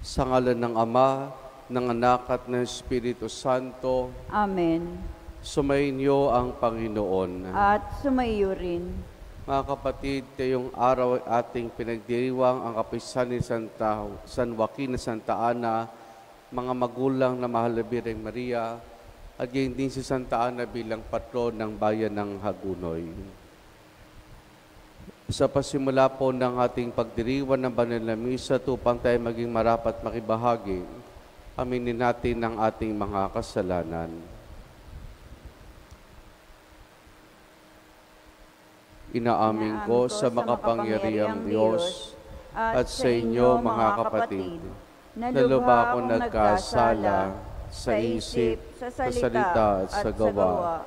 Sa ngalan ng Ama, ng Anak at ng Espiritu Santo. Amen. Sumainyo ang Panginoon. At sumaiyo rin. Mga kapatid, ngayong araw ay ating pinagdiriwang ang kapisan ni San Joaquin na Santa Ana, mga magulang na mahal na Birheng Maria, at gayon din si Santa Ana bilang patron ng bayan ng Hagunoy. Sa pasimula po ng ating pagdiriwan ng banal na misa, upang tayo maging marapat makibahagi, aminin natin ang ating mga kasalanan. Inaamin ko sa makapangyarihang Diyos at sa inyo mga kapatid, na lubha akong nagkasala sa isip, sa salita at sa gawa,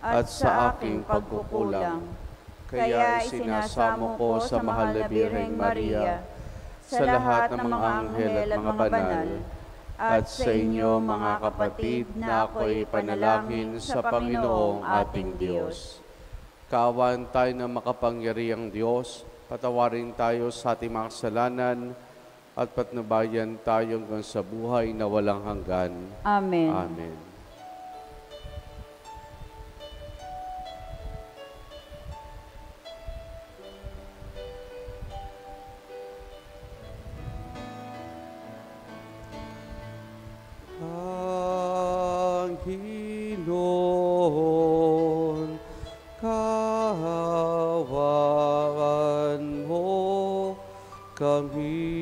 at sa aking pagkukulang. Kaya isinasamo ko sa mahal na Birheng Maria, sa lahat ng mga anghel at mga banal, at sa inyo mga kapatid, na ako'y panalangin sa Panginoong ating Diyos. Kaawaan tayo ng makapangyarihang Diyos, patawarin tayo sa ating mga kasalanan, at patnubayan tayo hanggang sa buhay na walang hanggan. Amen. Amen. Panginoon, kaawaan mo kami.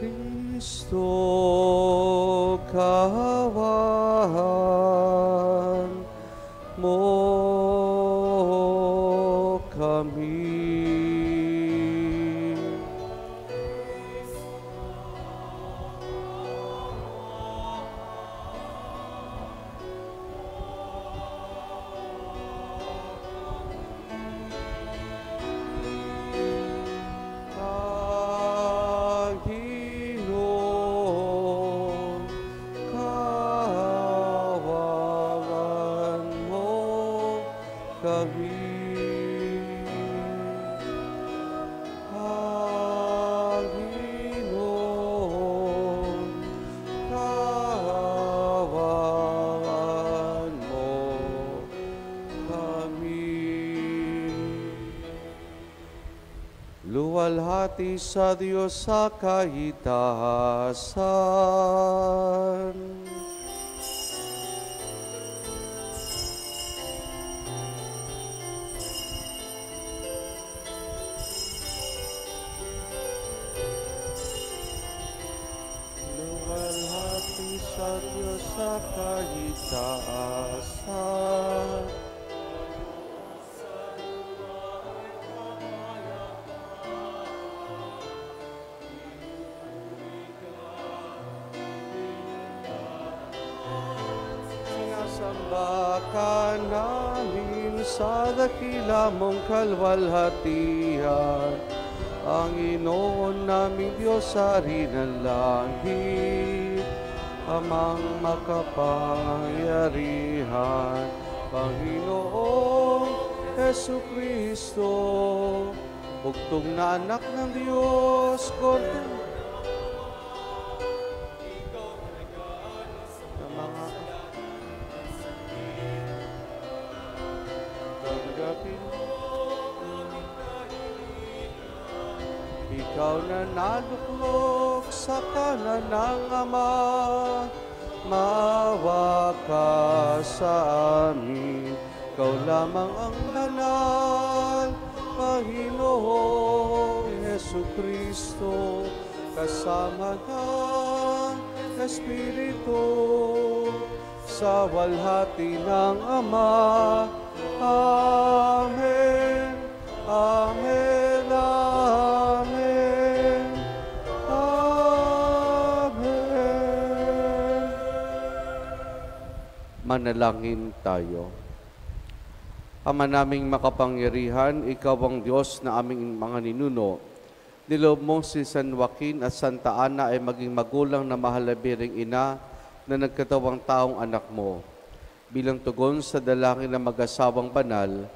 Kristo, kaawaan mo kami. Panginoon, kaawaan mo kami. Panginoon, kaawaan mo kami. Luwalhati sa Diyos sa kaitaasan. Luwalhati sa Diyos sa kaitaasan. Sinasamba ka namin sa dakila mong kalwalhatian, ang Inoon naming Diyos Hari ng langit, Amang makapangyarihan, Panginoong Jesucristo, bugtong na anak ng Diyos, Kordero ng mga tanggapin. Ikaw na naluklok sa kanan ng Ama, maawa ka sa amin. Ikaw lamang ang banal, Panginoong Jesucristo, kasama ng Espiritu, sa walhati ng Ama. Amen. Amen. Amen. Amen. Manalangin tayo. Ama naming makapangyarihan, Ikaw ang Diyos na aming mga ninuno. Niloob mo si San Joaquin at Santa Ana ay maging magulang na mahalabiring ina na nagkatawang taong anak mo. Bilang tugon sa dalangin ng mag-asawang banal,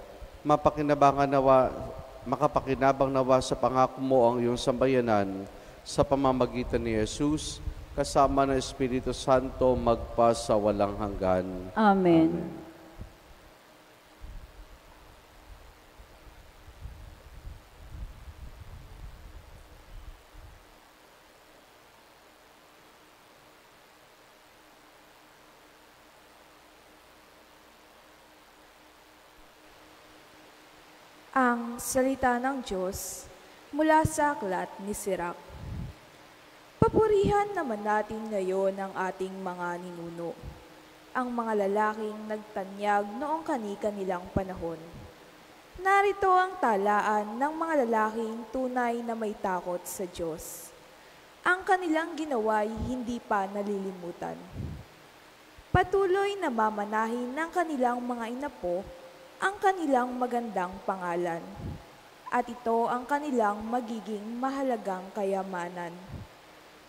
makapakinabang nawa sa pangako mo ang iyong sambayanan sa pamamagitan ni Jesus, kasama ng Espiritu Santo magpa sa walang hanggan. Amen. Amen. Ang salita ng Diyos mula sa aklat ni Sirach. Papurihan naman natin ngayon ang ating mga ninuno, ang mga lalaking nagtanyag noong kani-kanilang panahon. Narito ang talaan ng mga lalaking tunay na may takot sa Diyos. Ang kanilang ginawa'y hindi pa nalilimutan. Patuloy na mamanahin ng kanilang mga inapo ang kanilang magandang pangalan, at ito ang kanilang magiging mahalagang kayamanan.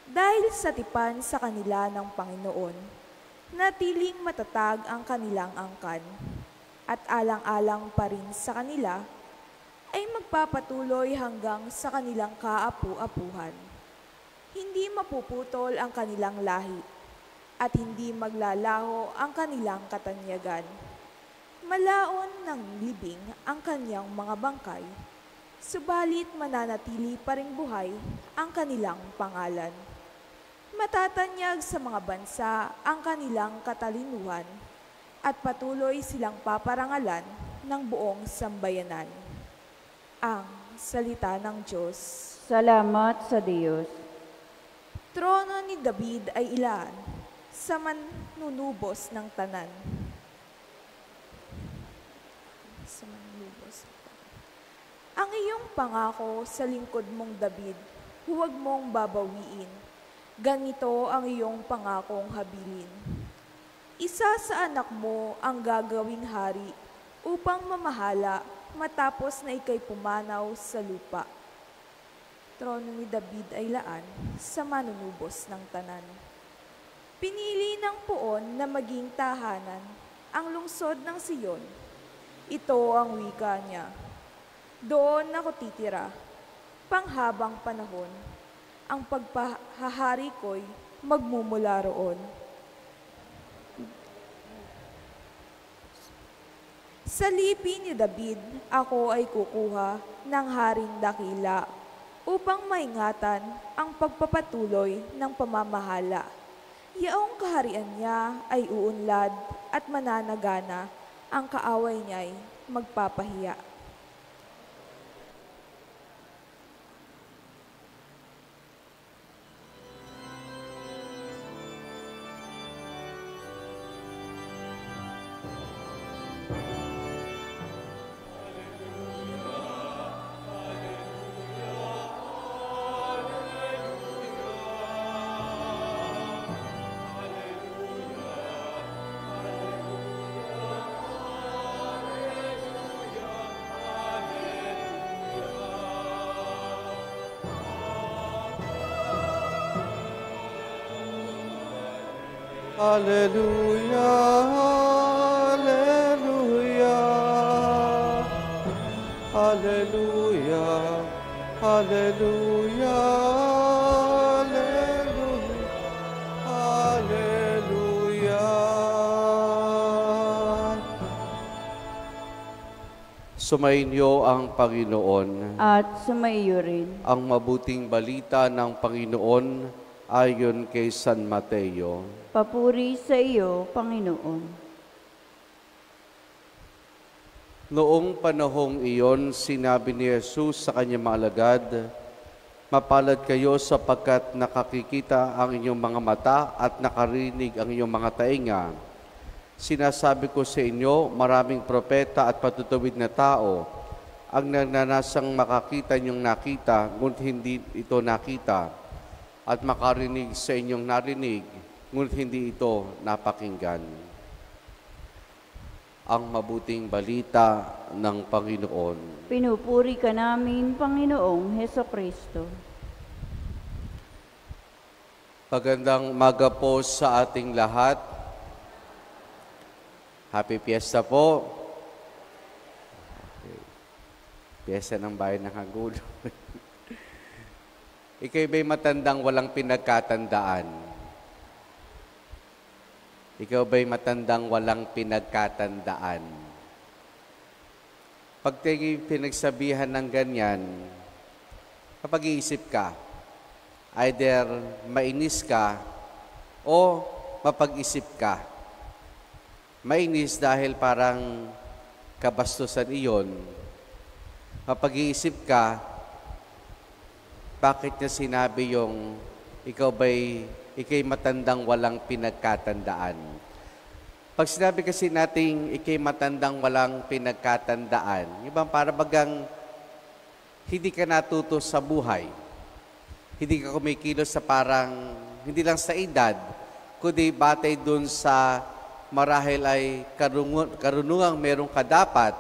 Dahil sa tipan sa kanila ng Panginoon, natiling matatag ang kanilang angkan, at alang-alang pa rin sa kanila ay magpapatuloy hanggang sa kanilang kaapu-apuhan. Hindi mapuputol ang kanilang lahi, at hindi maglalaho ang kanilang katanyagan. Malaon ng libing ang kanyang mga bangkay, subalit mananatili pa ring buhay ang kanilang pangalan. Matatanyag sa mga bansa ang kanilang katalinuhan, at patuloy silang paparangalan ng buong sambayanan. Ang salita ng Diyos. Salamat sa Diyos. Trono ni David ay ilaan sa manunubos ng tanan. Ang iyong pangako sa lingkod mong David, huwag mong babawiin. Ganito ang iyong pangakong habilin. Isa sa anak mo ang gagawing hari upang mamahala matapos na ikay pumanaw sa lupa. Trono ni David ay laan sa manunubos ng tanan. Pinili ng Poon na maging tahanan ang lungsod ng Siyon. Ito ang wika niya. Doon ako titira, panghabang panahon. Ang pagpahahari ko'y magmumula roon. Sa lipi ni David, ako ay kukuha ng haring dakila upang maingatan ang pagpapatuloy ng pamamahala. Yaong kaharian niya ay uunlad at mananagana, ang kaaway niya'y magpapahiya. Hallelujah, hallelujah, hallelujah, hallelujah, hallelujah, hallelujah. Sumainyo ang Panginoon. At sumaiyo rin. Ang mabuting balita ng Panginoon ayon kay San Mateo. Papuri sa iyo, Panginoon. Noong panahong iyon, sinabi ni Jesus sa kanyang mga alagad, "Mapalad kayo sapagkat nakakikita ang inyong mga mata at nakarinig ang inyong mga tainga. Sinasabi ko sa inyo, maraming propeta at patutuwid na tao ang nagnanasang makakita inyong nakita, ngunit hindi ito nakita, at makarinig sa inyong narinig, ngunit hindi ito napakinggan." ang mabuting balita ng Panginoon. Pinupuri ka namin, Panginoong Heso Kristo. Magandang umaga po sa ating lahat. Happy Fiesta po. Fiesta ng Bayan ng Hagunoy. Ika'y ba'y matandang walang pinagkatandaan? Ikaw ba'y matandang walang pinagkatandaan? Pag tayo pinagsabihan ng ganyan, kapag iisip ka, either mainis ka o mapag-isip ka. Mainis dahil parang kabastusan iyon. Mapag-iisip ka, bakit niya sinabi yung ika'y matandang walang pinagkatandaan? Pag sinabi kasi nating ika'y matandang walang pinagkatandaan, ibang para bagang hindi ka natuto sa buhay. Hindi ka kumikilos sa parang, hindi lang sa edad, kundi batay dun sa marahil ay karunungang merong ka dapat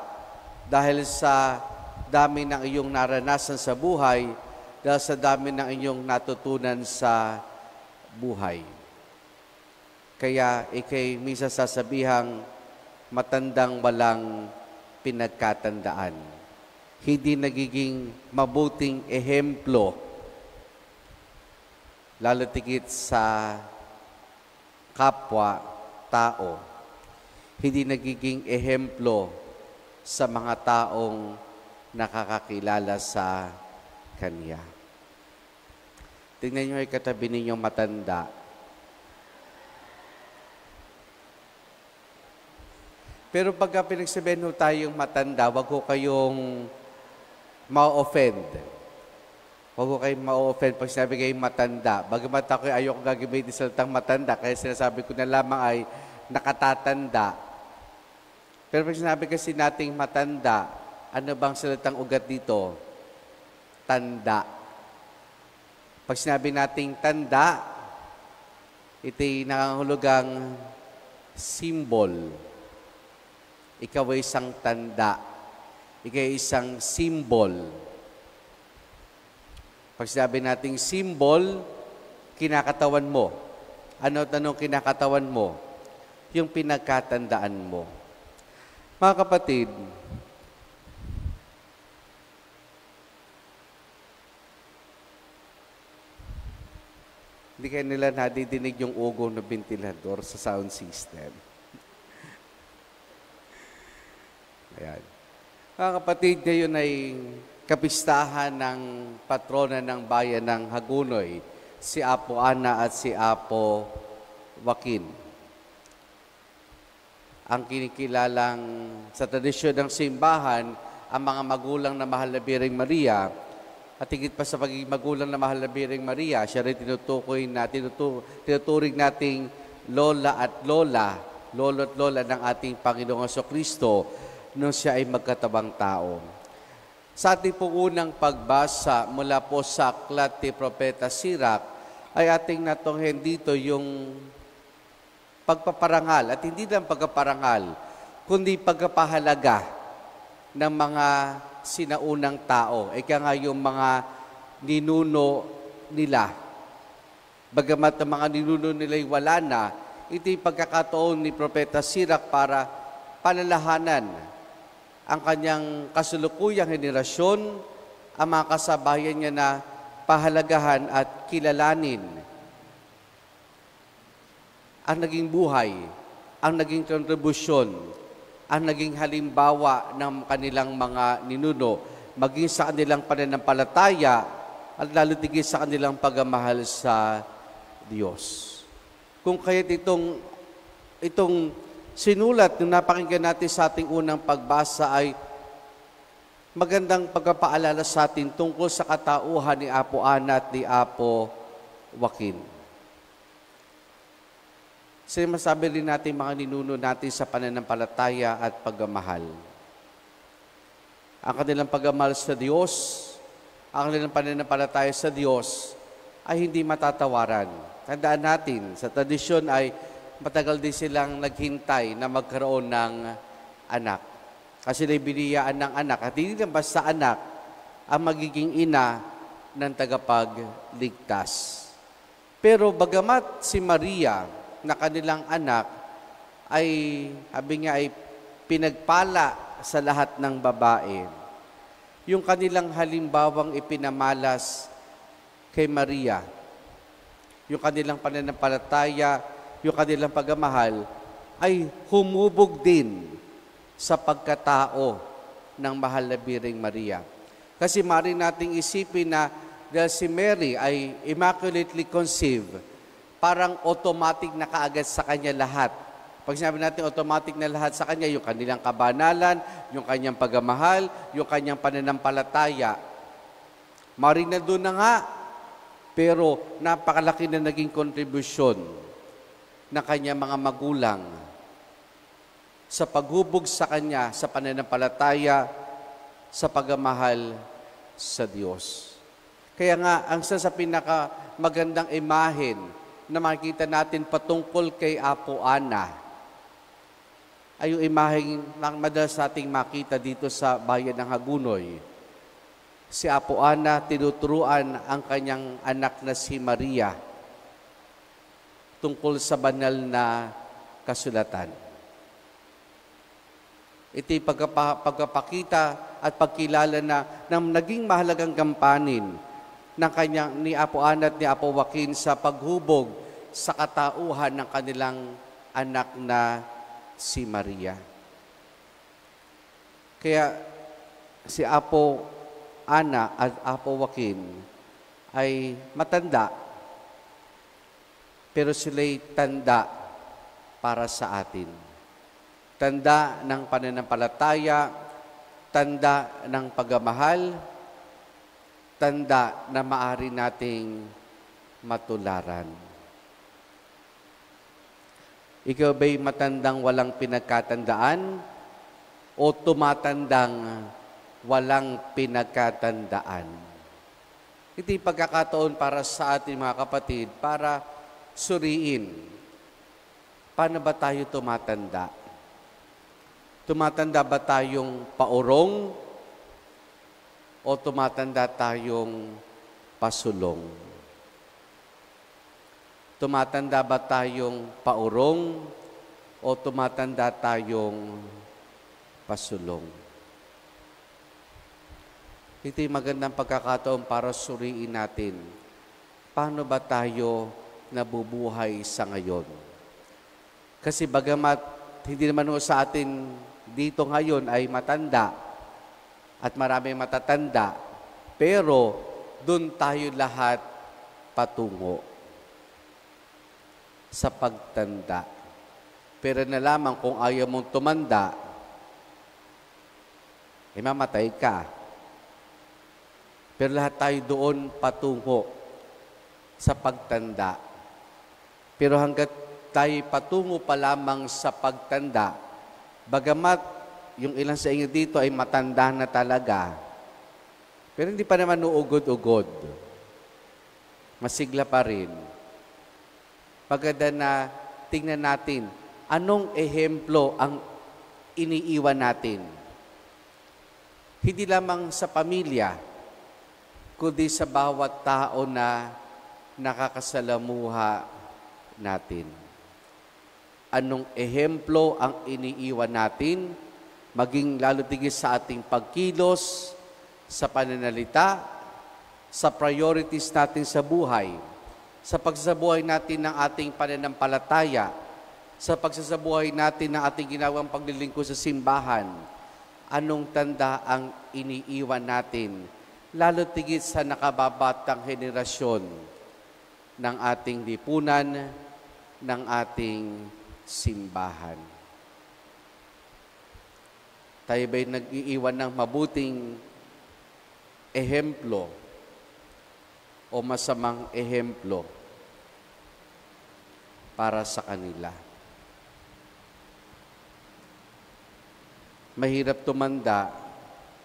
dahil sa dami ng iyong naranasan sa buhay, dahil sa dami ng iyong natutunan sa buhay. Kaya ika'y minsan sasabihang matandang walang pinagkatandaan. Hindi nagiging mabuting ehemplo, lalo tigit sa kapwa-tao. Hindi nagiging ehemplo sa mga taong nakakakilala sa Kanya. Tingnan nyo ay katabi ninyong matanda. Pero pagka pinagsabihin ho tayong matanda, wag ko kayong ma-offend. Wag ko kayong ma-offend pag sinabi kayong matanda. Bagamat ako ayoko gagawin ng salitang matanda, kaya sinasabi ko na lamang ay nakatatanda. Pero pag sinabi kasi nating matanda, ano bang salitang ugat dito? Tanda. Pag sinabi nating tanda, ito'y nangangahulugang symbol. Ikaw ay isang tanda. Ikaw ay isang symbol. Pag sinabi nating symbol, kinakatawan mo. Ano tanong kinakatawan mo? Yung pinagkatandaan mo. Mga kapatid, hindi kayo nila nadidinig yung ugong na ventilador sa sound system. Ayan. Mga kapatid, ngayon ay kapistahan ng patrona ng bayan ng Hagunoy, si Apo Ana at si Apo Joaquin. Ang kinikilalang sa tradisyon ng simbahan, ang mga magulang na mahal na Birheng Maria, at higit pa sa pagiging magulang na mahal na Birheng Maria, siya rin tinuturing nating lola at lola, lolo at lola ng ating Panginoong Jesucristo nung siya ay magkatabang tao. Sa ating pong unang pagbasa mula po sa aklat ni Propeta Sirach, ay ating natunghen dito yung pagpaparangal, at hindi lang pagpaparangal, kundi pagpapahalaga ng mga sinaunang tao. Ika nga yung mga ninuno nila. Bagamat ang mga ninuno nila'y wala na, ito'y pagkakataon ni Propeta Sirach para palalahanan ang kanyang kasulukuyang henerasyon, ang mga kasabayan niya na pahalagahan at kilalanin ang naging buhay, ang naging kontribusyon, ang naging halimbawa ng kanilang mga ninuno, maging sa kanilang pananampalataya at lalo tigit sa kanilang pagmamahal sa Diyos. Kung kaya't itong sinulat na napakinggan natin sa ating unang pagbasa ay magandang pagpapaalala sa atin tungkol sa katauhan ni Apo Ana at ni Apo Joaquin. Sinasabi rin natin mga ninuno natin sa pananampalataya at pagmamahal. Ang kanilang pagmamahal sa Diyos, ang kanilang pananampalataya sa Diyos ay hindi matatawaran. Tandaan natin, sa tradisyon ay matagal din silang naghintay na magkaroon ng anak. Kasi biniyaan ng anak, at hindi lang basta anak, ang magiging ina ng tagapagligtas. Pero bagamat si Maria, na kanilang anak, ay, sabi niya, ay pinagpala sa lahat ng babae. Yung kanilang halimbawang ipinamalas kay Maria, yung kanilang pananampalataya, yung kanilang pagmamahal, ay humubog din sa pagkatao ng mahal na Birheng Maria. Kasi maaari nating isipin na dahil si Mary ay immaculately conceived, parang automatic na kaagad sa kanya lahat. Pag sinabi natin automatic na lahat sa kanya, yung kanilang kabanalan, yung kanyang pagmamahal, yung kanyang pananampalataya. Maaari na doon na nga, pero napakalaki na naging kontribusyon ng kanyang mga magulang sa paghubog sa kanya, sa pananampalataya, sa pagmamahal sa Diyos. Kaya nga, ang isa sa pinakamagandang imahen na makikita natin patungkol kay Apo Ana ay yung imaheng madalas nating makita dito sa bayan ng Hagunoy. Si Apo Ana, tinuturuan ang kanyang anak na si Maria tungkol sa banal na kasulatan. Ito'y pagpapakita at pagkilala na ng naging mahalagang gampanin ng kanyang ni Apo Ana at ni Apo Joaquin sa paghubog sa katauhan ng kanilang anak na si Maria. Kaya si Apo Ana at Apo Joaquin ay matanda, pero sila'y tanda para sa atin. Tanda ng pananampalataya, tanda ng pagmamahal, tanda na maaari nating matularan. Ikaw ba'y matandang walang pinagkatandaan o tumatandang walang pinagkatandaan? Ito'y pagkakataon para sa ating mga kapatid para suriin. Paano ba tayo tumatanda? Tumatanda ba tayong paurong o tumatanda tayong pasulong? Tumatanda ba tayong paurong o tumatanda tayong pasulong? Ito'y magandang pagkakataon para suriin natin. Paano ba tayo nabubuhay sa ngayon? Kasi bagamat hindi naman sa atin dito ngayon ay matanda at marami matatanda, pero doon tayo lahat patungo sa pagtanda. Pero na lamang kung ayaw mong tumanda, mamatay ka. Pero lahat tayo doon patungo sa pagtanda. Pero hanggat tayo patungo pa lamang sa pagtanda, bagamat yung ilan sa inyo dito ay matanda na talaga, pero hindi pa naman uugod-ugod. Masigla pa rin. Pagkada na tingnan natin, anong ehemplo ang iniiwan natin? Hindi lamang sa pamilya, kundi sa bawat tao na nakakasalamuha natin. Anong ehemplo ang iniiwan natin, maging lalo tigil sa ating pagkilos, sa pananalita, sa priorities natin sa buhay, sa pagsasabuhay natin ng ating pananampalataya, sa pagsasabuhay natin ng ating ginawang paglilingkod sa simbahan. Anong tanda ang iniiwan natin, lalo tigil sa nakababatang henerasyon ng ating lipunan, ng ating simbahan. Tayo ba'y nag-iiwan ng mabuting ehemplo o masamang ehemplo para sa kanila? Mahirap tumanda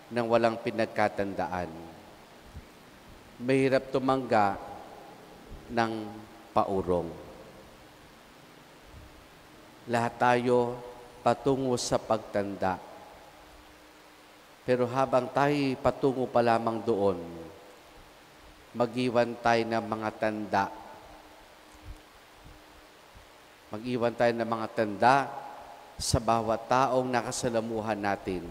ng walang pinagkatandaan. Mahirap tumangga ng paurong. Lahat tayo patungo sa pagtanda. Pero habang tayo patungo pa lamang doon, mag-iwan tayo ng mga tanda. Mag-iwan tayo ng mga tanda sa bawat taong nakasalamuhan natin.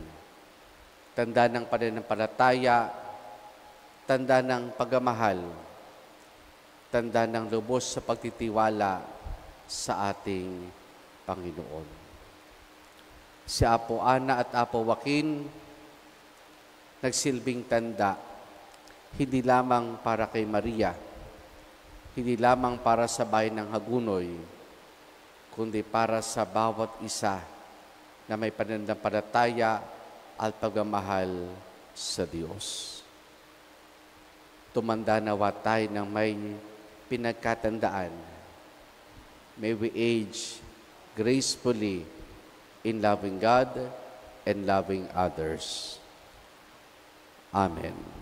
Tanda ng pananampalataya, tanda ng pagmamahal, tanda ng lubos sa pagtitiwala sa ating Panginoon. Si Apo Ana at Apo Joaquin, nagsilbing tanda, hindi lamang para kay Maria, hindi lamang para sa bayan ng Hagunoy, kundi para sa bawat isa na may pananampalataya at pagmamahal sa Diyos. Tumanda nawa tayo ng may pinagkatandaan. May we age gracefully in loving God and loving others. Amen.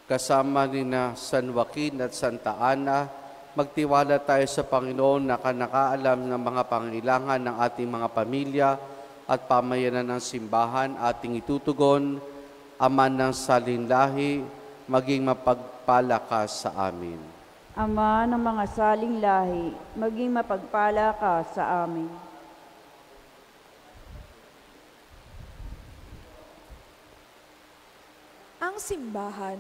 Kasama ni na San Joaquin at Santa Ana, magtiwala tayo sa Panginoon na nakaalam ng mga pangailangan ng ating mga pamilya at pamayanan ng simbahan. Ating itutugon, Ama ng salinlahi, maging mapagpala ka sa amin. Ama ng mga saling lahi, maging mapagpala ka sa amin. Ang simbahan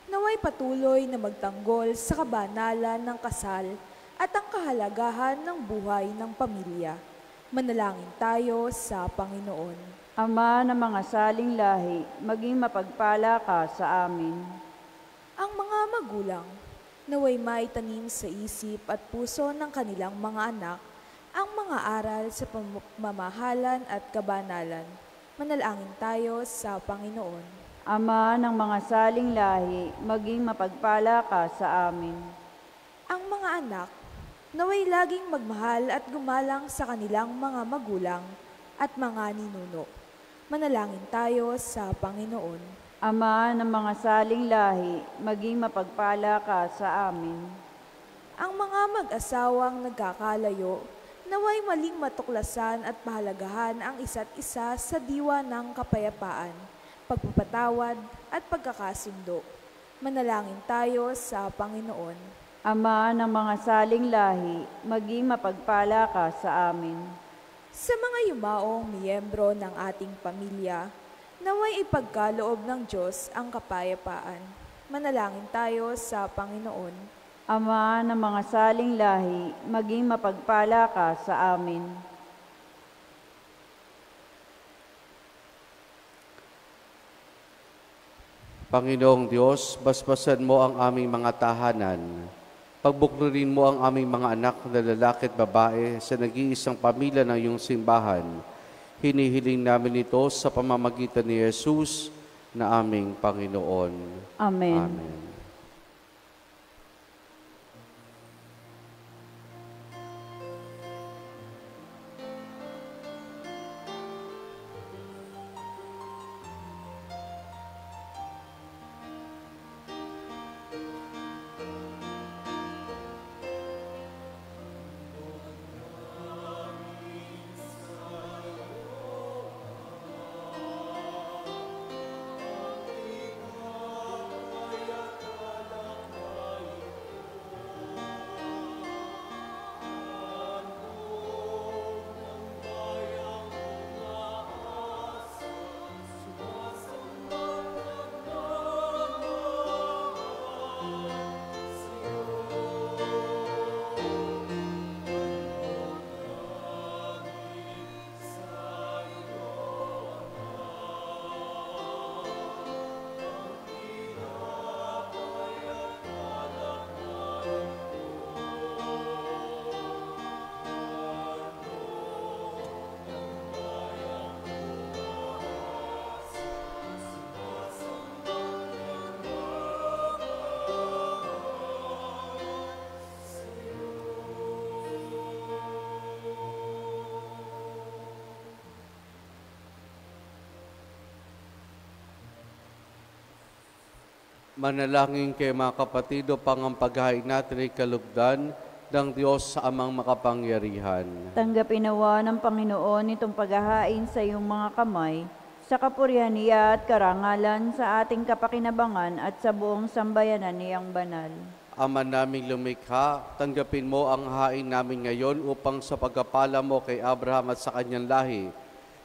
naway patuloy na magtanggol sa kabanalan ng kasal at ang kahalagahan ng buhay ng pamilya. Manalangin tayo sa Panginoon. Ama ng mga saling lahi, maging mapagpala ka sa amin. Ang mga magulang naway maitanim sa isip at puso ng kanilang mga anak ang mga aral sa pamamahalan at kabanalan. Manalangin tayo sa Panginoon. Ama ng mga saling lahi, maging mapagpala ka sa amin. Ang mga anak, naway laging magmahal at gumalang sa kanilang mga magulang at mga ninuno. Manalangin tayo sa Panginoon. Ama ng mga saling lahi, maging mapagpala ka sa amin. Ang mga mag-asawang nagkakalayo, naway maling matuklasan at pahalagahan ang isa't isa sa diwa ng kapayapaan, pagpapatawad at pagkakasundo. Manalangin tayo sa Panginoon. Ama ng mga saling lahi, maging mapagpala ka sa amin. Sa mga yumaong miyembro ng ating pamilya, naway ipagkaloob ng Diyos ang kapayapaan. Manalangin tayo sa Panginoon. Ama ng mga saling lahi, maging mapagpala ka sa amin. Panginoong Diyos, basbasan mo ang aming mga tahanan. Pagbuklurin mo ang aming mga anak na lalaki at babae sa nag-iisang pamilya ng iyong simbahan. Hinihiling namin ito sa pamamagitan ni Jesus na aming Panginoon. Amen. Amen. Manalangin kayo mga kapatid upang ang paghahain natin ay kalugdan ng Diyos sa amang makapangyarihan. Tanggapin nawa ng Panginoon itong paghahain sa iyong mga kamay, sa kapurihan niya at karangalan sa ating kapakinabangan at sa buong sambayanan niyang banal. Ama naming lumikha, tanggapin mo ang hain namin ngayon upang sa pagkapala mo kay Abraham at sa kanyang lahi,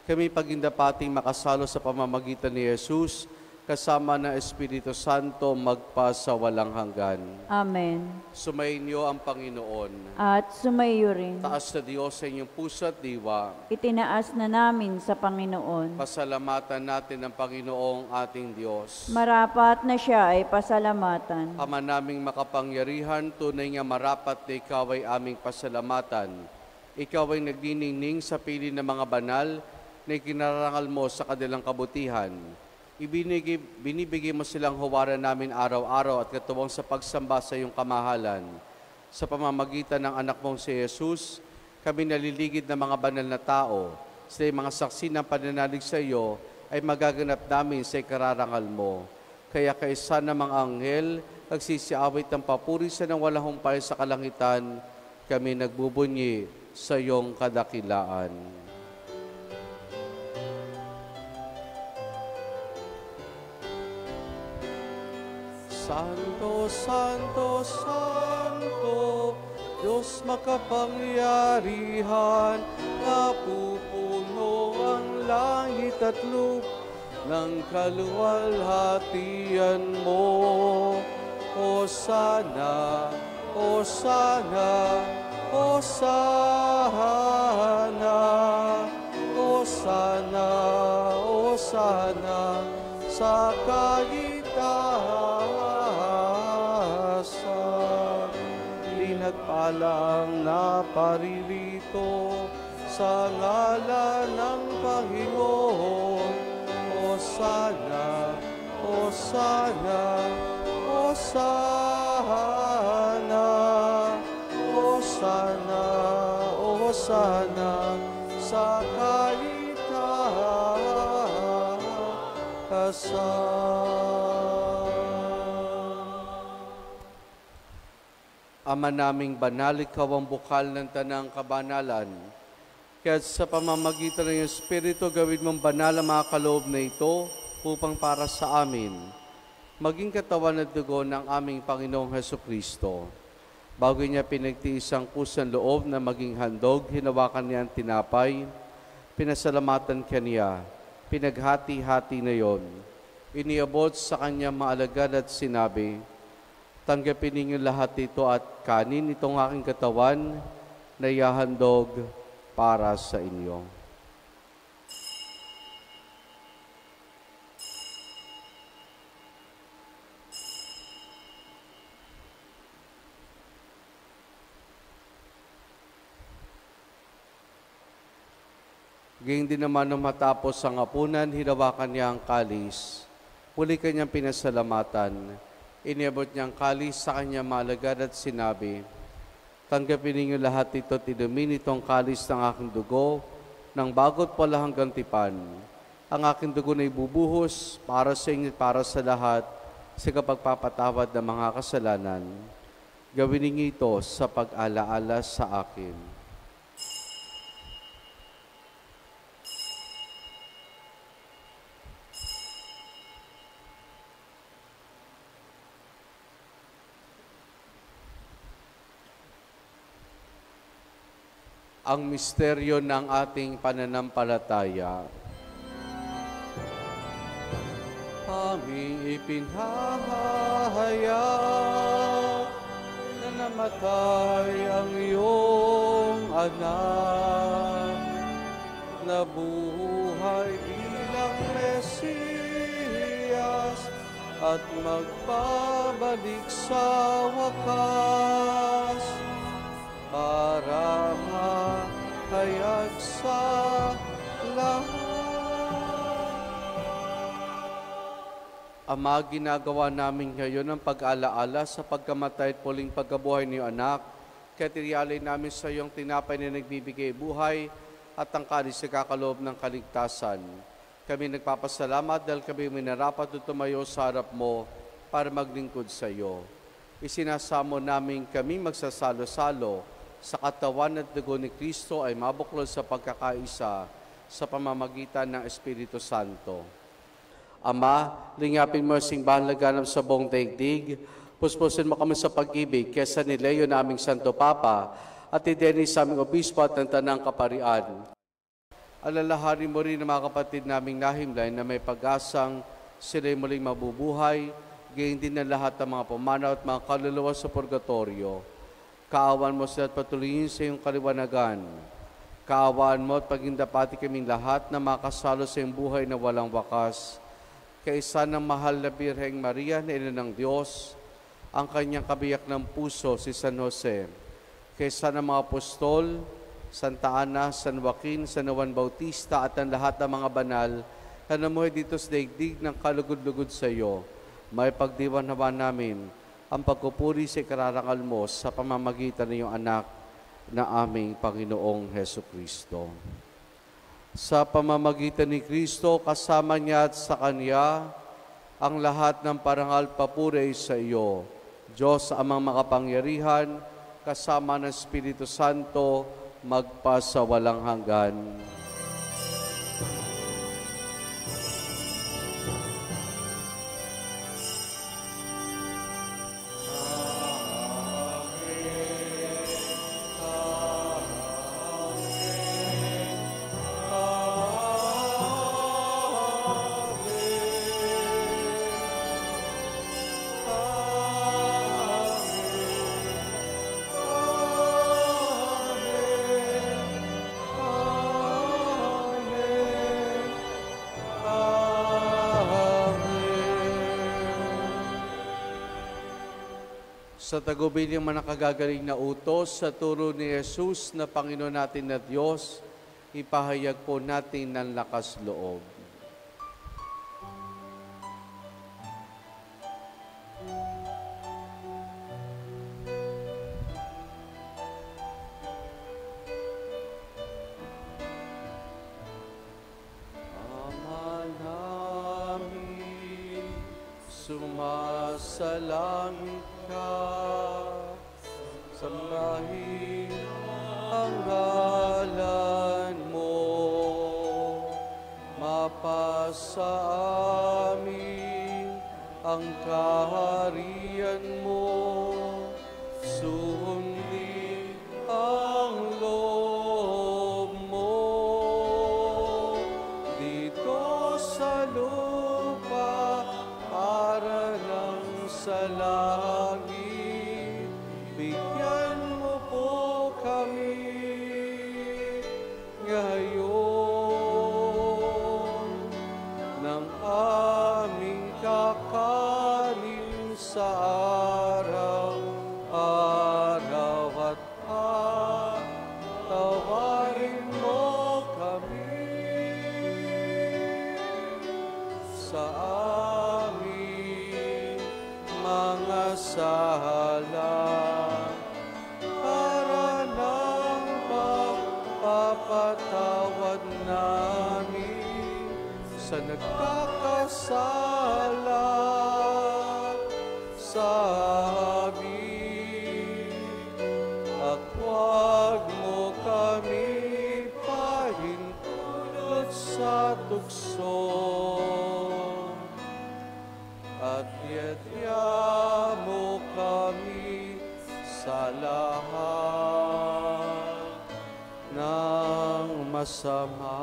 kami pagindapating makasalo sa pamamagitan ni Jesus, kasama ng Espiritu Santo magpa sa walang hanggan. Amen. Sumainyo ang Panginoon. At sumaiyo rin. Taas na Diyos sa inyong puso at diwa. Itinaas na namin sa Panginoon. Pasalamatan natin ang Panginoong ating Diyos. Marapat na siya ay pasalamatan. Ama naming makapangyarihan, tunay nga marapat na ikaw ay aming pasalamatan. Ikaw ay nagniningning sa pili ng mga banal na ikinarangal mo sa kanilang kabutihan. Binibigay mo silang huwaran namin araw-araw at katuwang sa pagsamba sa iyong kamahalan. Sa pamamagitan ng anak mong si Jesus, kami naliligid ng mga banal na tao. Sila mga saksi ng pananalig sa iyo ay magaganap namin sa ikararangal mo. Kaya kaisa ng mga anghel, nagsisiawit ng papuri sa nang walang humpay sa kalangitan, kami nagbubunyi sa iyong kadakilaan. Santo, Santo, Santo, Diyos makapangyarihan, napupuno ang langit at lupa ng kaluwalhatian mo. Hosana, Hosana, Hosana, Hosana, Hosana, sa kaitaasan. Pinagpalang na paririto sa ngalan ng Panginoon. Hosana, Hosana, Hosana, Hosana, Hosana, sa Ama naming banal, ikaw ang bukal ng tanang kabanalan. Kaya sa pamamagitan ng Espiritu, gawin mong banal ang mga kaloob na ito upang para sa amin maging katawan at dugo ng aming Panginoong Hesukristo. Bago niya pinagtiis ang kusang loob na maging handog, hinawakan niya ang tinapay, pinasalamatan kaniya, pinaghati-hati na yon. Iniabot sa kanyang mga alagad at sinabi, tanggapin ninyo lahat ito at kanin itong aking katawan na ihahandog para sa inyo. Gayun din naman nung matapos ang hapunan, hinawakan niya ang kalis. Muli kanyang pinasalamatan. Iniabot niya ang kalis sa kanyang malagad at sinabi, tanggapin ninyo lahat ito at inumin itong kalis ng aking dugo, ng bagot pala hanggang tipan. Ang aking dugo na ibubuhos para sa inyo at para sa lahat sa kapagpapatawad ng mga kasalanan. Gawin ninyo ito sa pag-alaala sa akin. Ang misteryo ng ating pananampalataya. Aming ipinahayag na namatay ang iyong anak, na buhay bilang Mesiyas at magbabalik sa wakas para mahayag sa lahat. Ama, ginagawa namin ngayon ang pag-alaala sa pagkamatay at muling pagkabuhay ni anak. Kaya tiniyalay namin sa iyong tinapay na nagbibigay buhay at ang kalis na kakaloob ng kaligtasan. Kami nagpapasalamat dahil kami minarapat at tumayo sa harap mo para maglingkod sa iyo. Isinasamo namin kami magsasalo-salo sa katawan at dugo ni Kristo ay mabuklod sa pagkakaisa sa pamamagitan ng Espiritu Santo. Ama, lingapin mo ang simbahan laganap sa buong daigdig. Puspusin mo kami sa pag-ibig kesa ni Leo na aming Santo Papa at ideni sa aming obispo at ng Tanang Kaparian. Alalahanin mo rin ang mga kapatid naming nahimlay na may pag-asang sila'y muling mabubuhay, gayon din ng lahat ng mga pumanaw at mga kaluluwa sa purgatorio. Kaawan mo sila at patuloyin sa iyong kaliwanagan. Kaawaan mo at pagindapati kaming lahat na makasalo sa iyong buhay na walang wakas. Kaisa ng mahal na Birheng Maria na Ina ng Diyos, ang kanyang kabiyak ng puso si San Jose. Kaisa ng mga apostol, Santa Ana, San Joaquin, San Juan Bautista at ang lahat ng mga banal na namuhay dito sa daigdig ng kalugod-lugod sa iyo, may pagdiwan naman namin ang pagpupuri sa ikararangal mo sa pamamagitan ng iyong anak na aming Panginoong Heso Kristo. Sa pamamagitan ni Kristo, kasama niya at sa Kanya, ang lahat ng parangal papuri sa iyo, Diyos amang makapangyarihan, kasama ng Espiritu Santo, magpasawalang hanggan. Sa tagubilin man nakagagaling na utos sa turo ni Jesus na Panginoon natin na Diyos, ipahayag po natin ng lakas loob. Ama namin, sumasalangit sambahin ang ngalan mo, mapasa amin ang kaharian mo, sundin ang loob mo, dito sa lupa para lang sa langit. Bigyan mo po kami ngayon ng aming kakanin sa araw-araw at patawarin mo kami sa aming mga sala. Patawad namin sa nagkakasala sa amin, at huwag mo kami pahintulot sa tukso, at yadya mo kami sa lahat ng masama.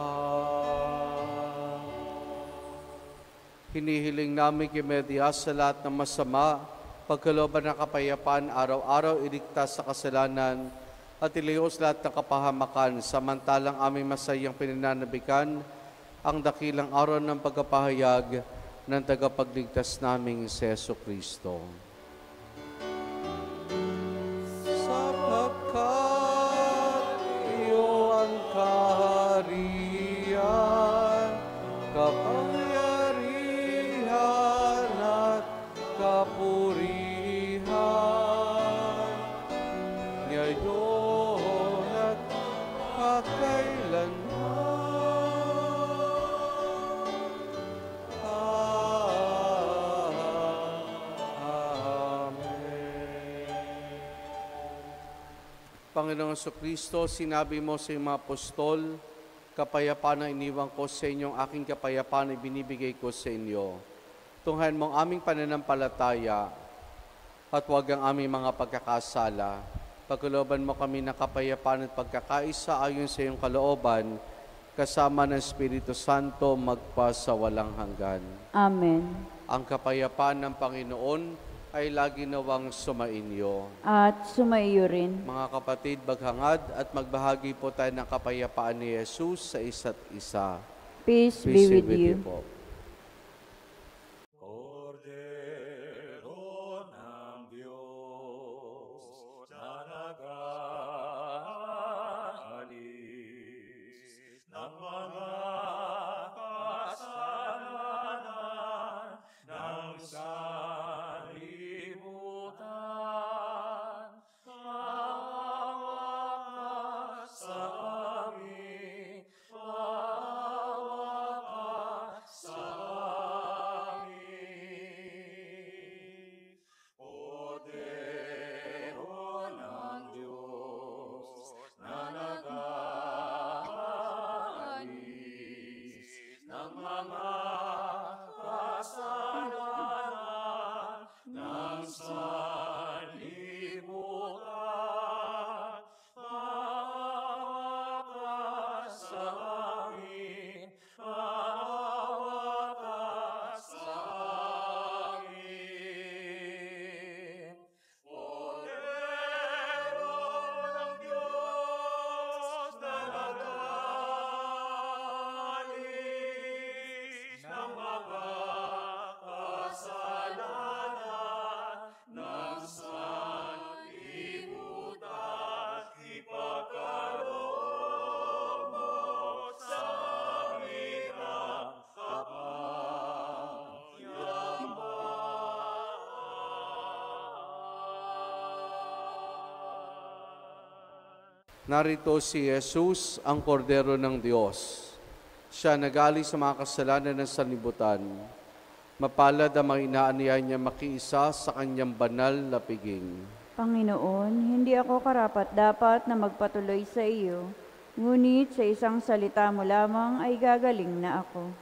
Hinihiling namin kay Media sa lahat ng masama, pagkalooban ng kapayapaan, araw-araw iligtas sa kasalanan at ilihos lahat ng kapahamakan, samantalang aming masayang pinananabikan ang dakilang araw ng pagkapahayag ng tagapagligtas naming si Jesu Kristo. Kaharian, kapangyarihan at kapurihan, ngayon at kakailanman. Panginoong Kristo, sinabi mo sa iyong mga apostol, kapayapaan na iniwan ko sa inyong aking kapayapaan na ibinibigay ko sa inyo. Tunghayan mo ang aming pananampalataya at huwag ang aming mga pagkakasala. Pagkalooban mo kami ng kapayapaan at pagkakaisa ayon sa iyong kalooban, kasama ng Espiritu Santo magpa sa walang hanggan. Amen. Ang kapayapaan ng Panginoon ay lagi nawang sumainyo. At sumaiyo rin. Mga kapatid, maghangad at magbahagi po tayo ng kapayapaan ni Jesus sa isa't isa. Peace be with you. Po. Cordero ng Diyos na nag-aalis ng mga kasalanan ng sanlibutan, maawa sa amin, maawa sa amin. Cordero ng Diyos na nag-aalis ng mga kasalanan ng sanlibutan, maawa ka sa amin, maawa ka sa amin. Cordero ng Diyos na nag-aalis ng mga kasalanan ng sanlibutan, ipagkaloob mo sa amin ang kapayapaan. Narito si Jesus, ang Kordero ng Diyos. Siya nag-alis sa mga kasalanan ng sanlibutan. Mapalad ang mga inaaniya niya makiisa sa kanyang banal na piging. Panginoon, hindi ako karapat-dapat na magpatuloy sa iyo, ngunit sa isang salita mo lamang ay gagaling na ako.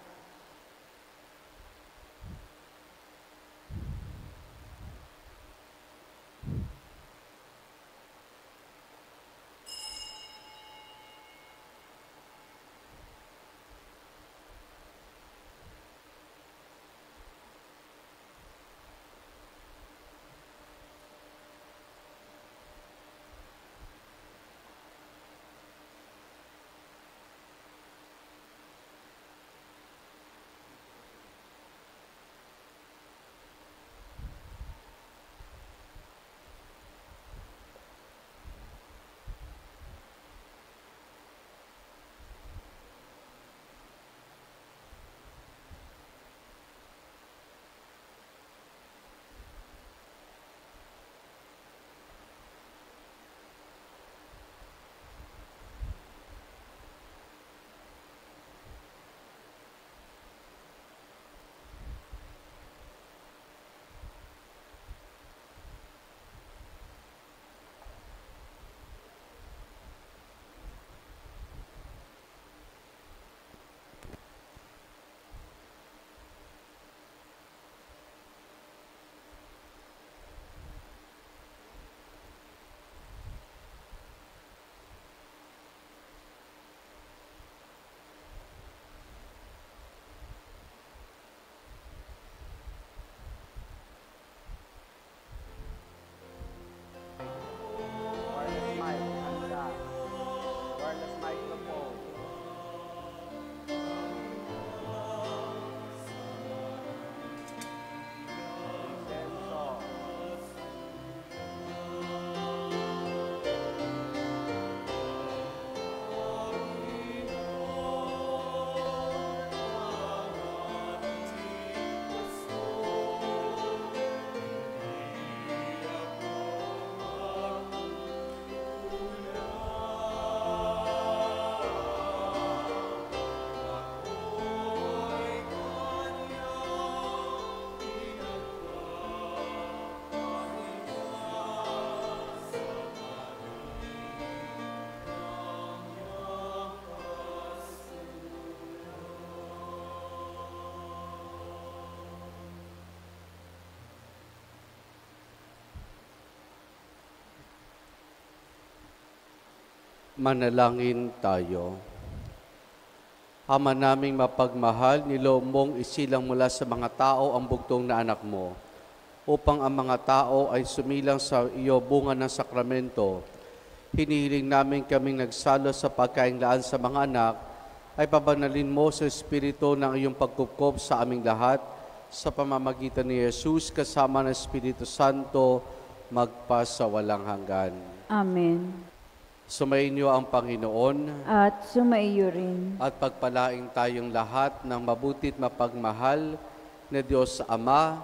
Manalangin tayo. Ama naming mapagmahal, niloob mong isilang mula sa mga tao ang bugtong na anak mo, upang ang mga tao ay sumilang sa iyo bunga ng sakramento. Hinihiling namin kaming nagsalo sa pagkainlaan sa mga anak, ay pabanalin mo sa Espiritu ng iyong pagkukob sa aming lahat, sa pamamagitan ni Jesus kasama ng Espiritu Santo, magpa sa walang hanggan. Amen. Sumainyo ang Panginoon, At sumaiyo rin. at pagpalaing tayong lahat ng mabutit mapagmahal na Diyos Ama,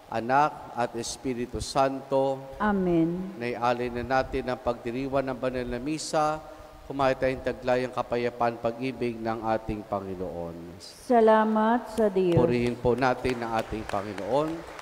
Anak at Espiritu Santo. Amen. Naialin na natin ang pagdiriwan ng banal na misa, kumain tayong taglayang kapayapaan pag-ibig ng ating Panginoon. Salamat sa Diyos. Purihin po natin ang ating Panginoon.